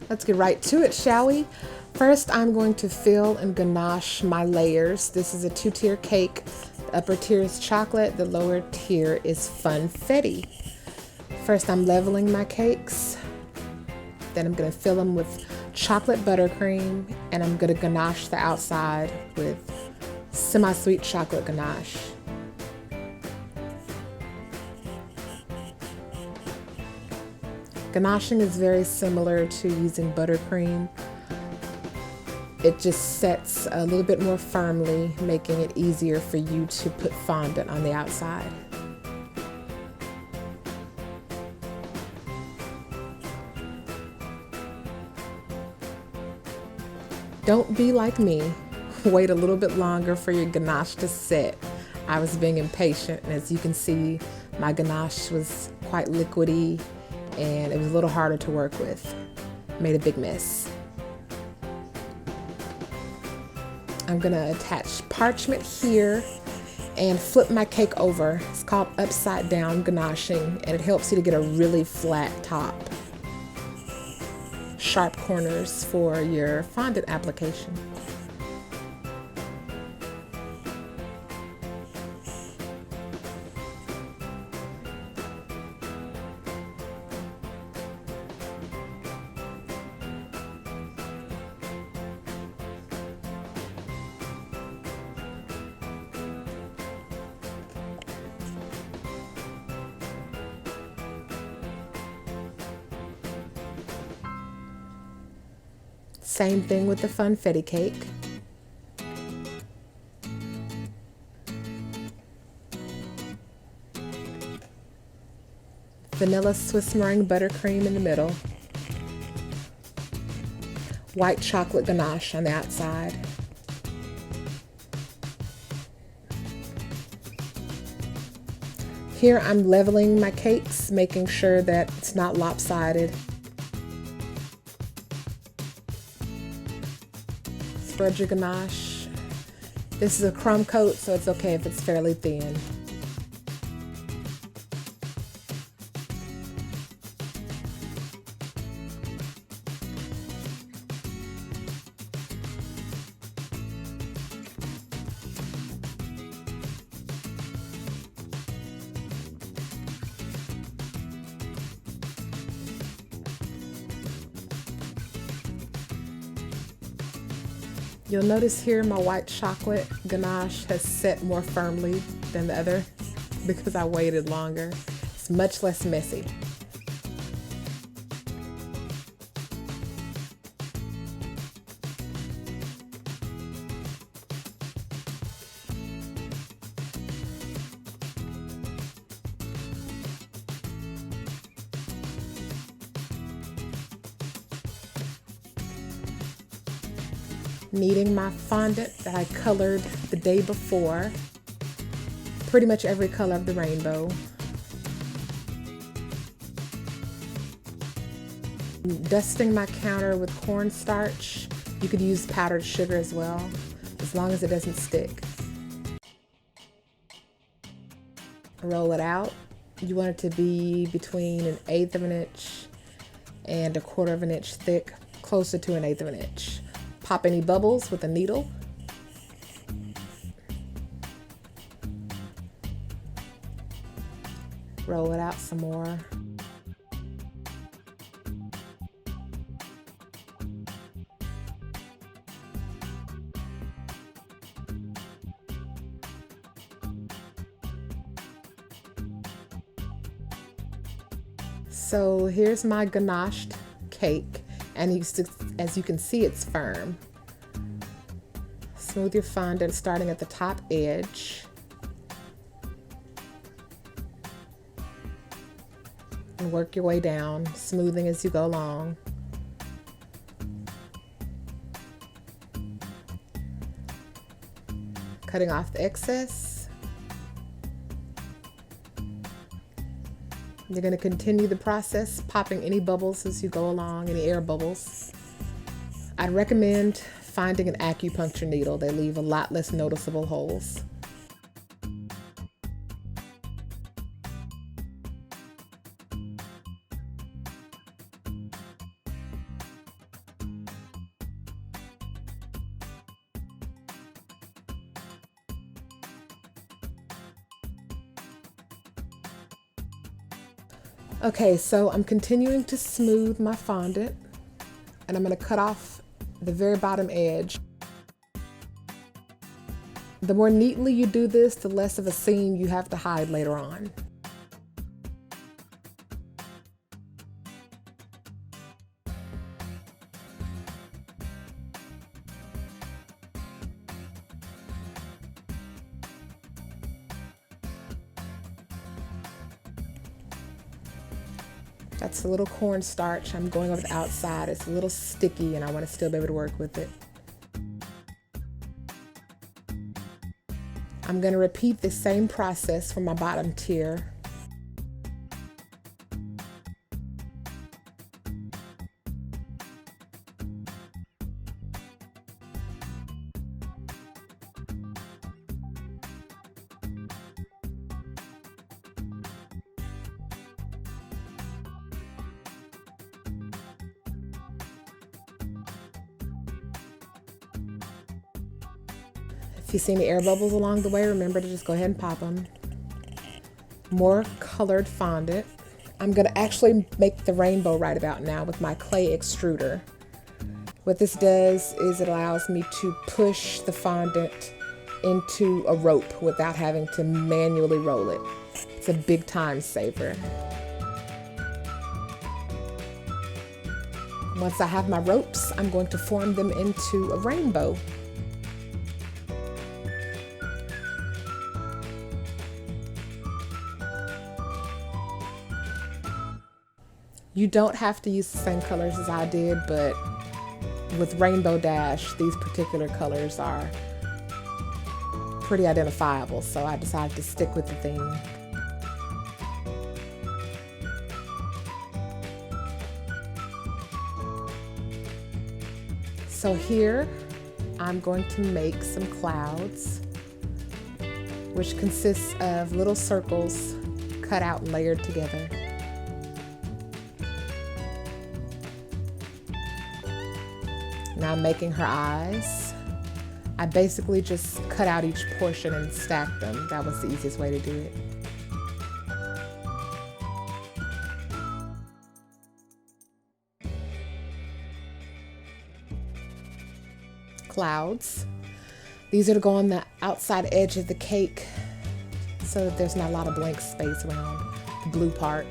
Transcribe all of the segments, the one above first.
Let's get right to it, shall we? First, I'm going to fill and ganache my layers. This is a 2-tier cake. The upper tier is chocolate, the lower tier is funfetti. First, I'm leveling my cakes. Then I'm going to fill them with chocolate buttercream, and I'm going to ganache the outside with semi-sweet chocolate ganache. Ganaching is very similar to using buttercream. It just sets a little bit more firmly, making it easier for you to put fondant on the outside. Don't be like me. Wait a little bit longer for your ganache to set. I was being impatient, and as you can see, my ganache was quite liquidy and it was a little harder to work with. Made a big mess. I'm gonna attach parchment here and flip my cake over. It's called upside down ganaching, and it helps you to get a really flat top. Sharp corners for your fondant application. Same thing with the funfetti cake. Vanilla Swiss meringue buttercream in the middle. White chocolate ganache on the outside. Here I'm leveling my cakes, making sure that it's not lopsided. Spread your ganache. This is a crumb coat, so it's okay if it's fairly thin. You'll notice here my white chocolate ganache has set more firmly than the other because I waited longer. It's much less messy. Kneading my fondant that I colored the day before. Pretty much every color of the rainbow. Dusting my counter with cornstarch. You could use powdered sugar as well, as long as it doesn't stick. Roll it out. You want it to be between 1/8 of an inch and 1/4 of an inch thick, closer to 1/8 of an inch. Pop any bubbles with a needle. Roll it out some more. So here's my ganached cake, and as you can see, it's firm. Smooth your fondant starting at the top edge. And work your way down, smoothing as you go along. Cutting off the excess. You're going to continue the process, popping any bubbles as you go along, any air bubbles. I'd recommend finding an acupuncture needle. They leave a lot less noticeable holes. Okay, so I'm continuing to smooth my fondant, and I'm going to cut off the very bottom edge. The more neatly you do this, the less of a seam you have to hide later on. That's a little cornstarch. I'm going over the outside. It's a little sticky and I want to still be able to work with it. I'm going to repeat the same process for my bottom tier. If you see any air bubbles along the way, remember to just go ahead and pop them. More colored fondant. I'm going to actually make the rainbow right about now with my clay extruder. What this does is it allows me to push the fondant into a rope without having to manually roll it. It's a big time saver. Once I have my ropes, I'm going to form them into a rainbow. You don't have to use the same colors as I did, but with Rainbow Dash, these particular colors are pretty identifiable, so I decided to stick with the theme. So here, I'm going to make some clouds, which consists of little circles cut out and layered together. Now I'm making her eyes. I basically just cut out each portion and stacked them. That was the easiest way to do it. Clouds. These are to go on the outside edge of the cake so that there's not a lot of blank space around the blue part.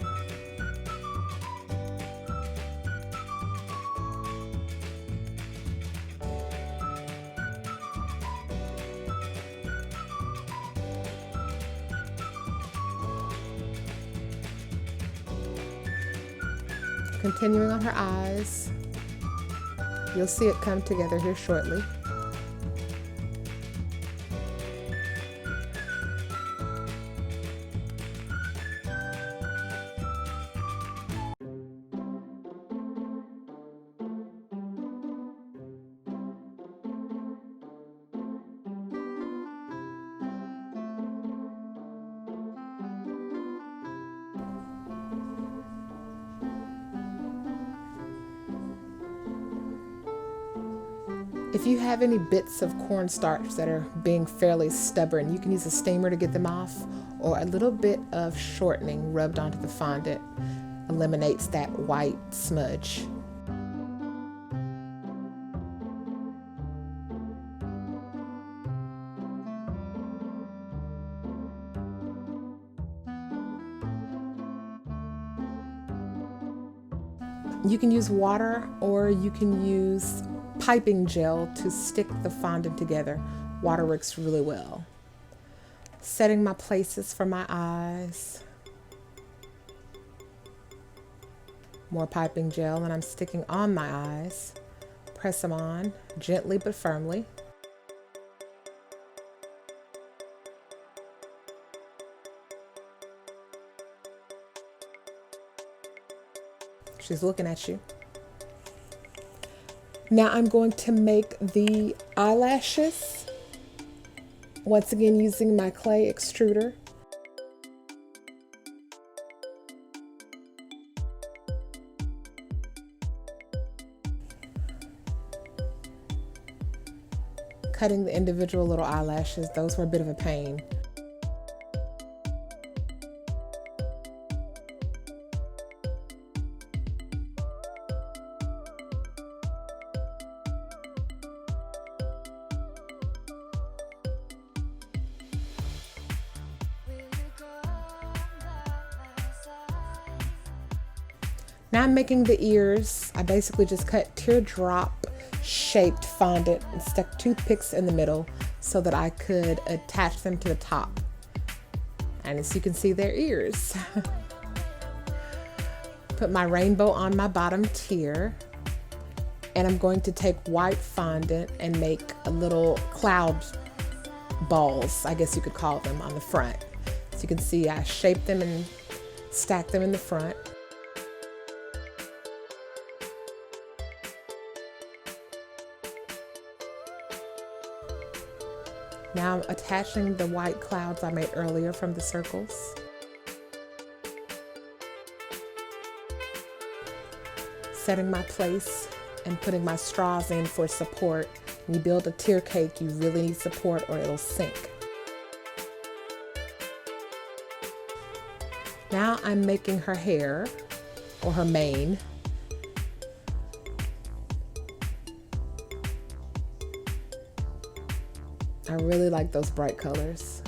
Continuing on her eyes. You'll see it come together here shortly. If you have any bits of cornstarch that are being fairly stubborn, you can use a steamer to get them off, or a little bit of shortening rubbed onto the fondant eliminates that white smudge. You can use water or you can use piping gel to stick the fondant together. Water works really well. Setting my places for my eyes. More piping gel and I'm sticking on my eyes. Press them on gently but firmly. She's looking at you. Now I'm going to make the eyelashes, once again using my clay extruder. Cutting the individual little eyelashes, those were a bit of a pain. Now I'm making the ears. I basically just cut teardrop shaped fondant and stuck toothpicks in the middle so that I could attach them to the top. And as you can see, they're ears. Put my rainbow on my bottom tier. And I'm going to take white fondant and make a little cloud balls, I guess you could call them, on the front. So you can see I shaped them and stacked them in the front. Now I'm attaching the white clouds I made earlier from the circles. Setting my place and putting my straws in for support. When you build a tier cake, you really need support or it'll sink. Now I'm making her hair, or her mane. I really like those bright colors.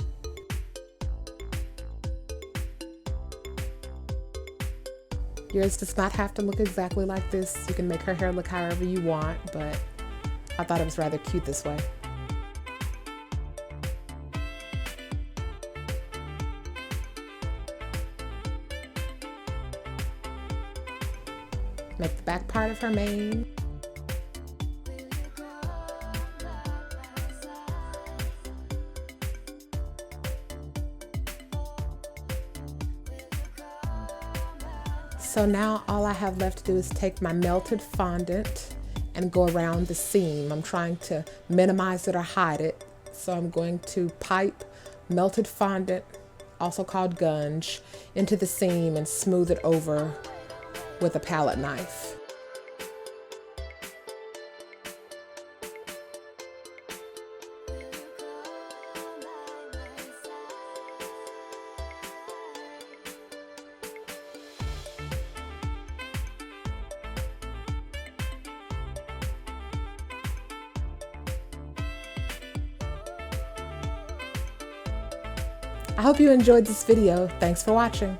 Yours does not have to look exactly like this. You can make her hair look however you want, but I thought it was rather cute this way. Make the back part of her mane. So now all I have left to do is take my melted fondant and go around the seam. I'm trying to minimize it or hide it. So I'm going to pipe melted fondant, also called gunge, into the seam and smooth it over with a palette knife. I hope you enjoyed this video. Thanks for watching.